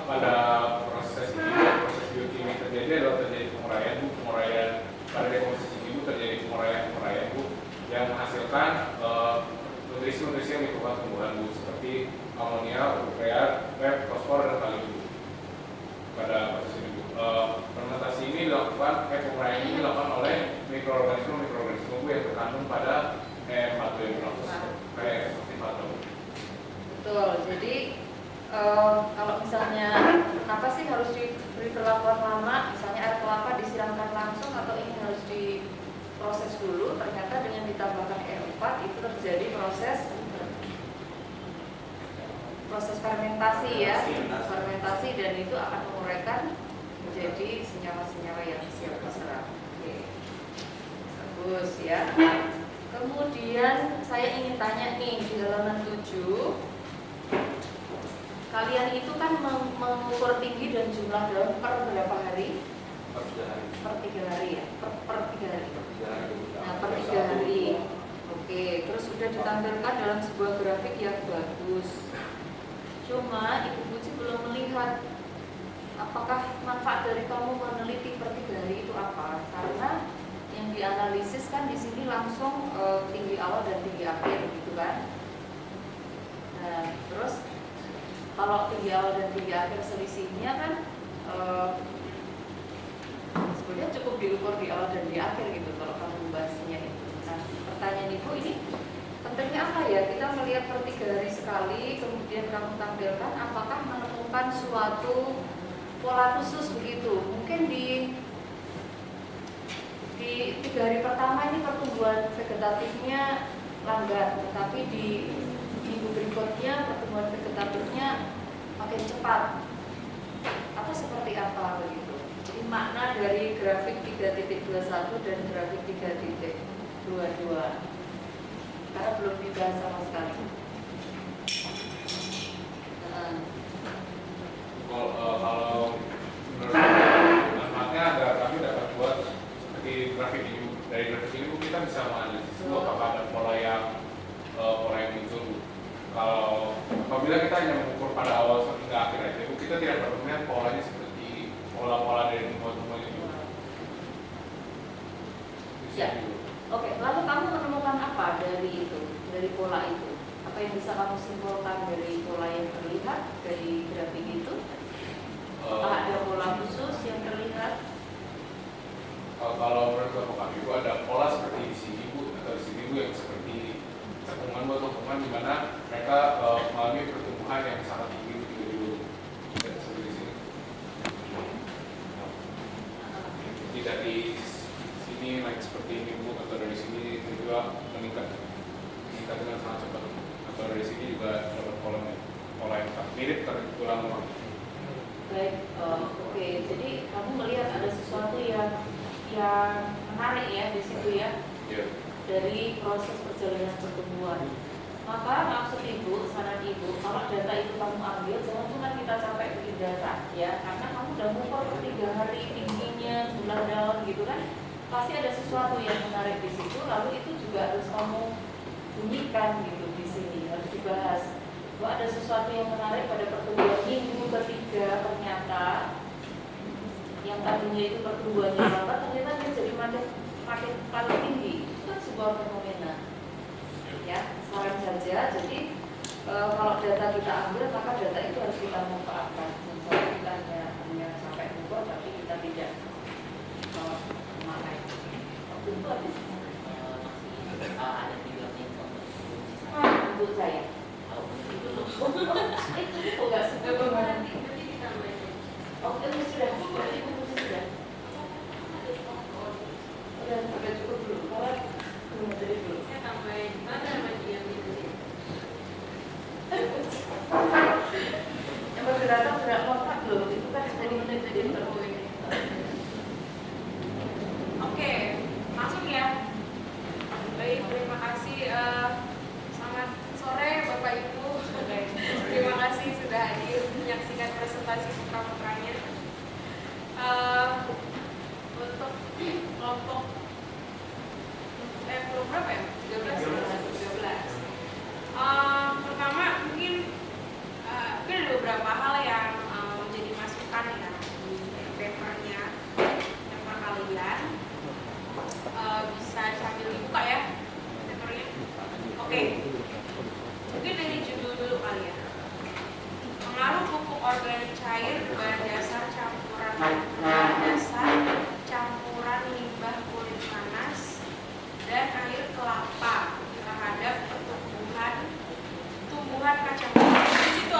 [SPEAKER 4] Pada proses biokimia terjadi adalah terjadi penguraian Bu, penguraian pada dekomposisi ini Bu, terjadi penguraian Bu yang menghasilkan nutrisi-nutrisi yang diperlukan tumbuhan Bu, seperti amonia, urea, fosfor dan kalium Bu. Pada proses ini Bu, fermentasi ini dilakukan, penguraian ini dilakukan oleh mikroorganisme Bu yang terkandung pada E4 yang kayak seperti fata Bu.
[SPEAKER 6] Betul, jadi kalau misalnya kenapa sih harus diberi perlakuan lama, misalnya air kelapa disiramkan langsung atau ini harus diproses dulu? Ternyata dengan ditambahkan E4 itu terjadi proses fermentasi ya, fermentasi dan itu akan menguraikan terjadi senyawa-senyawa yang siap diserap. Oke. Bagus ya. Kemudian saya ingin tanya nih di halaman 7. Kalian itu kan mengukur tinggi dan jumlah daun per berapa hari?
[SPEAKER 3] Per 3 hari.
[SPEAKER 6] Per 3 hari ya? Per 3 hari.
[SPEAKER 3] Per 3 hari.
[SPEAKER 6] Nah, per 3 hari. Oke, terus sudah ditampilkan dalam sebuah grafik yang bagus. Cuma Ibu Puji belum melihat apakah manfaat dari kamu meneliti per 3 hari itu apa? Karena yang dianalisis kan di sini langsung tinggi awal dan tinggi akhir gitu kan. Nah, terus kalau tinggi awal dan tinggi akhir selisihnya kan sebenarnya cukup diukur di awal dan di akhir gitu kalau kamu membahasnya itu. Nah, pertanyaan Ibu ini pentingnya apa ya? Kita melihat per 3 hari sekali, kemudian kamu tampilkan apakah menemukan suatu pola khusus begitu. Mungkin di 3 hari pertama ini pertumbuhan vegetatifnya lambat, tetapi di minggu berikutnya pertumbuhan vegetatifnya makin cepat. Atau seperti apa begitu? Jadi makna dari grafik 3.21 dan grafik 3.22 karena belum dibahas sama sekali.
[SPEAKER 4] Kalau menurut manfaatnya ada, kami dapat buat seperti grafik ini. Dari grafik ini kita bisa menganalisis apakah ada pola yang muncul. Kalau apabila kita hanya mengukur pada awal hingga akhir aja, kita tidak dapat melihat polanya seperti pola-pola dari tumbuhan-tumbuhan itu.
[SPEAKER 6] Ya. Oke, lalu kamu menemukan apa dari itu, dari pola itu? Apa yang bisa kamu simpulkan dari pola yang terlihat dari grafik itu? Apakah ada pola khusus yang terlihat?
[SPEAKER 4] Kalau menurut kami itu ada pola seperti di sini Bu, atau di sini Bu yang seperti cekungan atau cekungan di mana mereka mengalami pertumbuhan yang sangat tinggi dulu. Seperti di sini. Tidak di sini naik seperti ini Bu, atau dari sini juga meningkat dengan sangat cepat. Atau dari sini juga dapat pola yang sangat mirip terulang-ulang.
[SPEAKER 6] Baik, oke. Jadi kamu melihat ada sesuatu yang menarik ya di situ ya, dari proses perjalanan pertumbuhan. Maka maksud Ibu, saran Ibu, kalau data itu kamu ambil, jangan cuma kita capek bikin data ya, karena kamu udah mengukur per 3 hari tingginya, jumlah daun gitu kan, pasti ada sesuatu yang menarik di situ, lalu itu juga harus kamu bunyikan gitu di sini, harus dibahas. Bahwa ada sesuatu yang menarik pada pertumbuhan minggu ketiga ternyata yang tadinya itu pertumbuhannya lambat ternyata dia jadi makin tinggi. Itu kan sebuah fenomena. Ya, saran saja. Jadi kalau data kita ambil maka data itu harus kita manfaatkan. Misalnya kita hanya sampai mengukur tapi kita tidak memakai. Waktu itu habis
[SPEAKER 1] ada 3 menit
[SPEAKER 6] untuk saya. Itu nggak sebagaimana. Oke, sudah. Sudah. Udah sampai cukup dulu. Kalau belum dari dulu.
[SPEAKER 7] Saya tambahin mana lagi yang itu?
[SPEAKER 6] Yang bergerak lompat loh. Itu kan tadi menit jadi terus.
[SPEAKER 7] Oke, masuk ya. Baik, terima kasih. Selamat sore Bapak Ibu. Terima kasih sudah hadir menyaksikan presentasi putra-putranya. Untuk kelompok berapa ya? 13. Pertama mungkin ada beberapa hal yang menjadi masukan ya di papernya paper kalian. Bisa sambil dibuka ya papernya. Oke. Mungkin dari judul dulu kali ya. Pengaruh pupuk organik cair bahan dasar campuran limbah kulit panas dan air kelapa terhadap tumbuhan kacang tanah. Di situ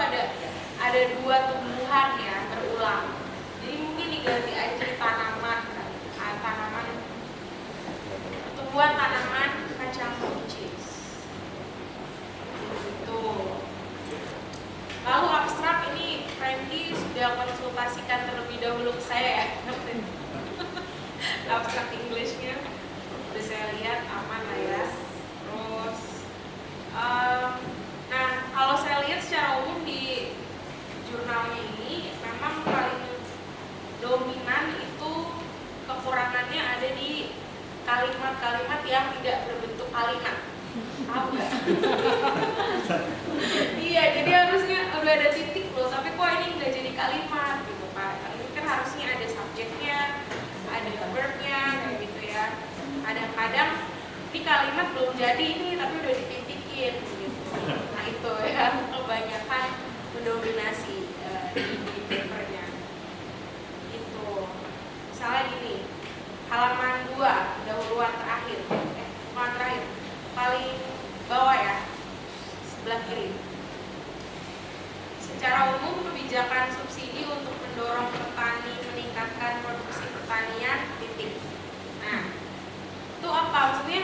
[SPEAKER 7] ada 2 tumbuhan ya berulang. Jadi mungkin diganti aja tanaman tumbuhan tanaman kacang buncis. Itu. Lalu abstrak ini Wendy sudah konsultasikan terlebih dahulu ke saya ya. Abstrak English-nya udah saya lihat aman lah ya. Terus nah kalau saya lihat secara umum di jurnalnya ini memang paling dominan itu kekurangannya ada di kalimat-kalimat yang tidak berbentuk kalimat. Tahu nggak? Iya, jadi harusnya udah ada titik loh, tapi kok ini nggak jadi kalimat gitu Pak. Ini kan harusnya ada subjeknya, ada verbnya, kayak gitu ya. Kadang-kadang ini kalimat belum jadi ini, tapi udah dititikin gitu. Nah itu ya, kebanyakan mendominasi di papernya. Itu, misalnya gini, halaman 2, dahuluan terakhir, bukan terakhir, paling bawah ya, sebelah kiri. Secara umum kebijakan subsidi untuk mendorong petani meningkatkan produksi pertanian, titik. Nah, itu apa maksudnya?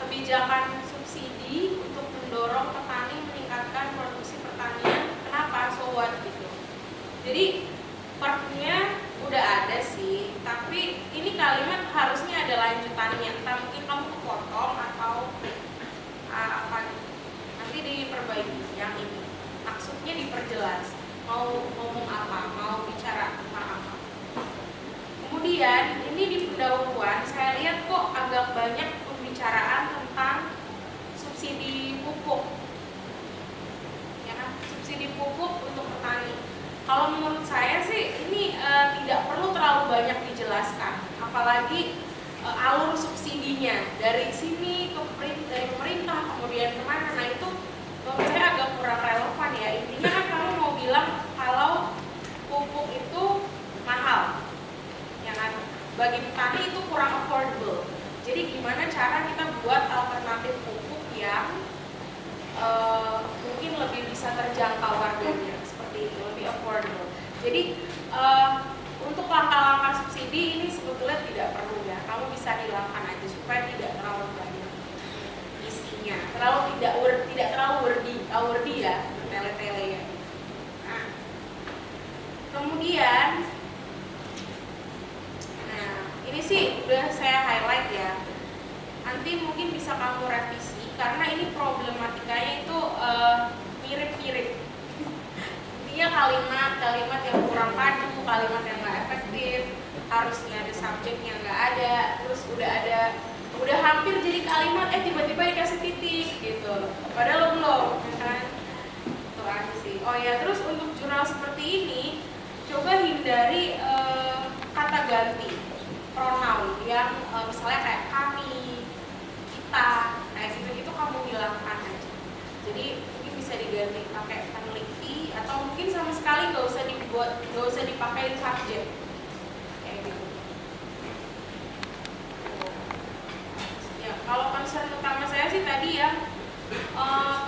[SPEAKER 7] Kebijakan subsidi untuk mendorong petani meningkatkan produksi pertanian, kenapa? So what gitu. Jadi partnya udah ada sih, tapi ini kalimat harusnya ada lanjutannya. Entah mungkin kamu kepotong atau apa gitu. Nanti diperbaiki yang ini. Maksudnya diperjelas. Mau ngomong apa, mau bicara tentang apa. Kemudian ini di pendahuluan saya lihat kok agak banyak pembicaraan tentang subsidi pupuk. Ya kan? Subsidi pupuk untuk petani. Kalau menurut saya sih ini tidak perlu terlalu banyak dijelaskan, apalagi alur subsidinya dari sini ke dari pemerintah kemudian kemana. Nah itu menurut saya agak kurang relevan ya. Intinya kan kamu mau bilang kalau pupuk itu mahal, ya kan? Bagi petani itu kurang affordable. Jadi gimana cara kita buat alternatif pupuk yang mungkin lebih bisa terjangkau harganya, seperti itu, lebih affordable. Jadi untuk langkah-langkah subsidi ini sebetulnya tidak perlu ya, kamu bisa hilangkan aja supaya tidak terlalu banyak isinya, tidak terlalu wordy ya, tele-tele ya. Nah, kemudian, nah ini sih udah saya highlight ya. Nanti mungkin bisa kamu revisi karena ini problematikanya itu mirip-mirip. Dia kalimat yang kurang padu, kalimat yang nggak efektif, harusnya ada subjeknya nggak ada, terus udah hampir jadi kalimat, tiba-tiba dikasih titik gitu, padahal belum, ya kan? Itu aja sih. Oh ya, terus untuk jurnal seperti ini, coba hindari kata ganti pronoun yang misalnya kayak kami, kita, kayak gitu kamu hilangkan aja. Jadi bisa diganti pakai peneliti atau mungkin sama sekali nggak usah dipakai subjek kayak gitu. Ya kalau concern utama saya sih tadi ya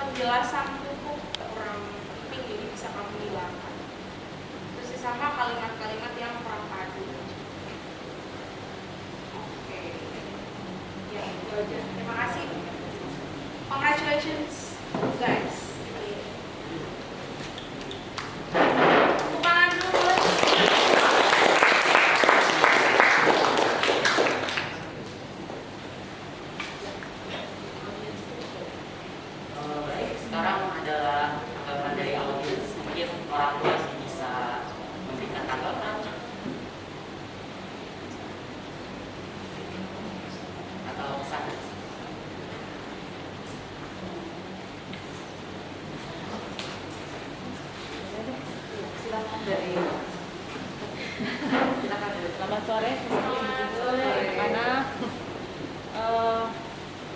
[SPEAKER 7] penjelasan pupuk kurang penting, jadi bisa kamu hilangkan. Terus sama kalimat-kalimat yang kurang padu. Oke, ya itu aja. Terima kasih. Congratulations guys.
[SPEAKER 1] Baik, sekarang adalah tanggapan dari audiens. Mungkin orang tua bisa memberikan tanggapan atau pesan.
[SPEAKER 6] Silakan dari
[SPEAKER 8] Selamat sore, karena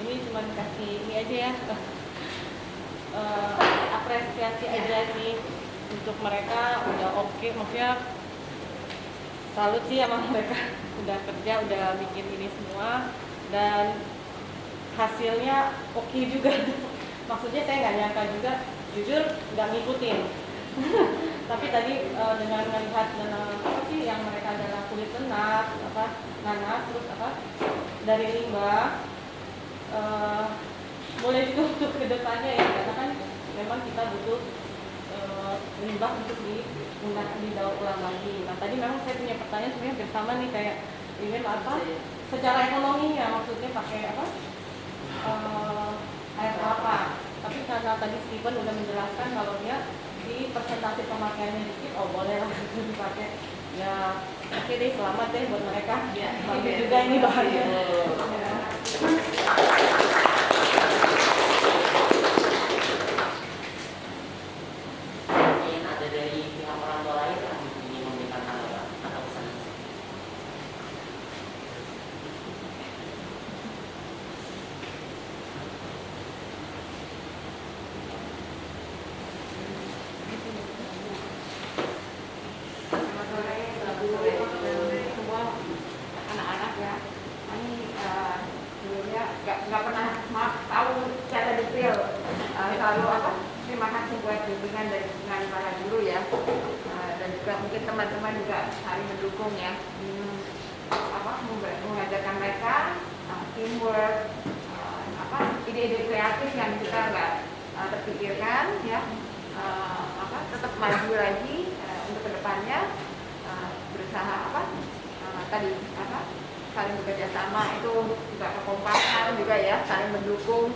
[SPEAKER 8] ini cuma kasih ini aja ya, apresiasi aja sih untuk mereka udah oke, maksudnya salut sih sama mereka udah kerja, udah bikin ini semua dan hasilnya oke juga. Maksudnya saya nggak nyangka juga, jujur nggak ngikutin. Tapi tadi dengan melihat apa sih yang mereka adalah kulit nanas, terus dari limbah, boleh juga untuk kedepannya ya, karena kan memang kita butuh limbah untuk didaur ulang lagi. Nah tadi memang saya punya pertanyaan sebenarnya hampir sama nih kayak ingin apa secara ekonomi ya maksudnya pakai apa air kelapa. Tapi karena tadi Steven udah menjelaskan kalau dia di persentase pemakaiannya dikit, oh boleh lah itu dipakai. Ya oke deh, selamat deh buat mereka.
[SPEAKER 6] Ya,
[SPEAKER 8] Bagus juga ini bahannya. Ya.
[SPEAKER 1] Mungkin ada dari pihak orang tua lain yang ingin memberikan tanggapan atau pesan.
[SPEAKER 9] Selamat sore, semua anak-anak ya. Ini sebelumnya nggak pernah tahu secara detail. Selalu apa? Terima kasih buat bimbingan dengan para guru ya. Dan juga mungkin teman-teman juga saling mendukung ya. Mengajarkan mereka teamwork, ide-ide kreatif yang kita nggak terpikirkan ya. Tetap maju lagi untuk kedepannya, berusaha saling bekerja sama, itu juga kekompakan juga ya, saling mendukung.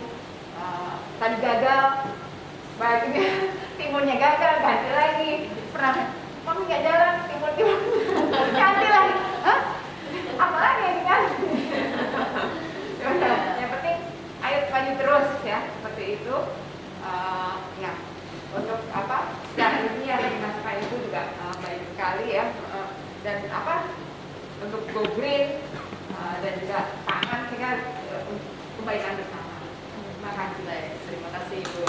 [SPEAKER 9] Tadi gagal, bajunya timunnya gagal, ganti lagi. Pernah mami nggak jalan, timun ganti lagi. Hah? Apa lagi yang diganti? Yang penting ayo maju terus ya, seperti itu. Ya, untuk secara ilmiah yang dimasukkan itu juga baik sekali ya. Dan untuk go green dan juga pangan sehingga kebaikan bersama. Terima kasih.
[SPEAKER 6] Terima kasih Ibu.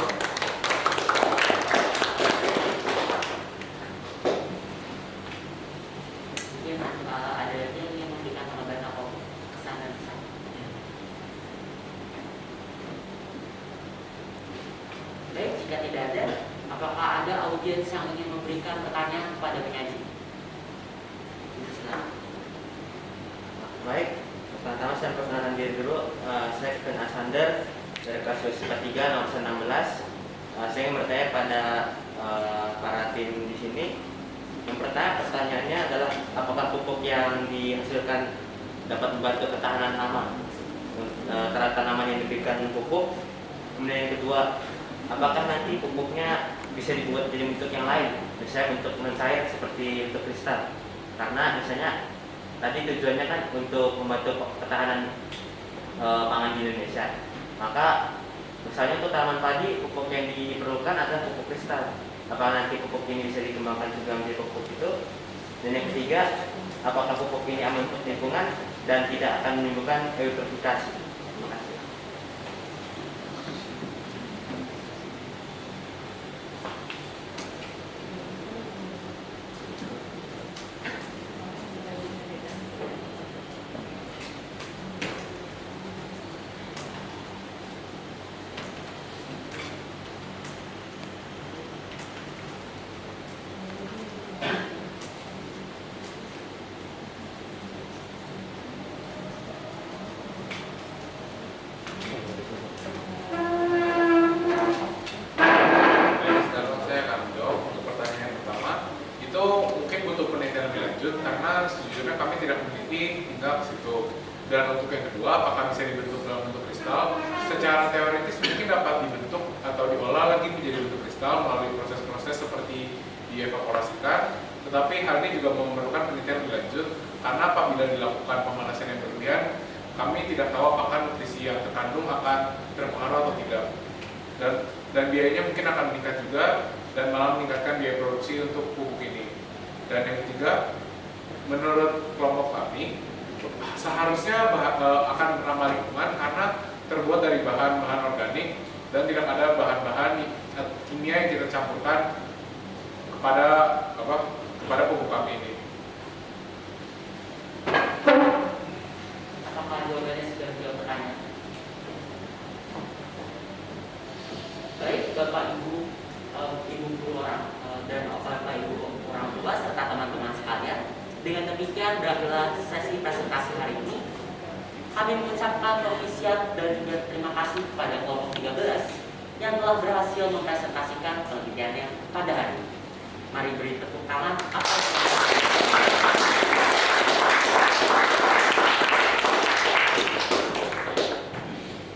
[SPEAKER 1] Mungkin ada yang ingin memberikan tanggapan atau kesan dan pesan. Baik, jika tidak ada, apakah ada audiens yang ingin memberikan pertanyaan kepada penyaji? Silakan.
[SPEAKER 10] Baik, pertama saya perkenalkan diri dulu. Saya Kevin Asander dari kelas 3 nomor 16. Saya ingin bertanya pada para tim di sini. Yang pertama pertanyaannya adalah apakah pupuk yang dihasilkan dapat membantu ketahanan hama terhadap tanaman yang diberikan pupuk? Kemudian yang kedua, apakah nanti pupuknya bisa dibuat jadi bentuk yang lain, misalnya bentuk mencair seperti bentuk kristal? Karena misalnya tadi tujuannya kan untuk membantu ketahanan pangan di Indonesia. Maka misalnya untuk tanaman padi, pupuk yang diperlukan adalah pupuk kristal. Apakah nanti pupuk ini bisa dikembangkan juga menjadi pupuk itu? Dan yang ketiga, apakah pupuk ini aman untuk lingkungan dan tidak akan menimbulkan eutrofikasi? Terima kasih.
[SPEAKER 4] Sekarang saya akan menjawab untuk pertanyaan yang pertama. Itu mungkin butuh penelitian lebih lanjut karena sejujurnya kami tidak meneliti hingga ke situ. Dan untuk yang kedua, apakah bisa dibentuk dalam bentuk kristal? Secara teoritis mungkin dapat dibentuk atau diolah lagi menjadi bentuk kristal melalui proses-proses seperti dievaporasikan. Tetapi hal ini juga memerlukan penelitian lebih lanjut karena apabila dilakukan pemanasan yang berlebihan, kami tidak tahu apakah nutrisi yang terkandung akan terpengaruh atau tidak. Dan biayanya mungkin akan meningkat juga dan malah meningkatkan biaya produksi untuk pupuk ini. Dan yang ketiga, menurut kelompok kami seharusnya akan ramah lingkungan karena terbuat dari bahan-bahan organik dan tidak ada bahan-bahan kimia yang kita campurkan kepada pupuk kami ini.
[SPEAKER 1] Apakah jawabannya sudah menjawab pertanyaan? Baik, Bapak Ibu, Ibu guru orang dan Bapak Ibu orang tua serta teman-teman sekalian, dengan demikian berakhirlah sesi presentasi hari ini. Kami mengucapkan novisiat dan juga terima kasih kepada kelompok 13 yang telah berhasil mempresentasikan penelitiannya pada hari ini. Mari beri tepuk tangan.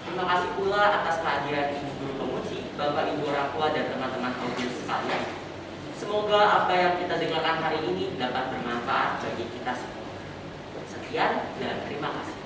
[SPEAKER 1] Terima kasih pula atas kehadiran Ibu Guru Pemuji, Bapak Ibu orang tua dan teman-teman audiens sekalian. Semoga apa yang kita dengarkan hari ini dapat bermanfaat bagi kita semua. Sekian dan terima kasih.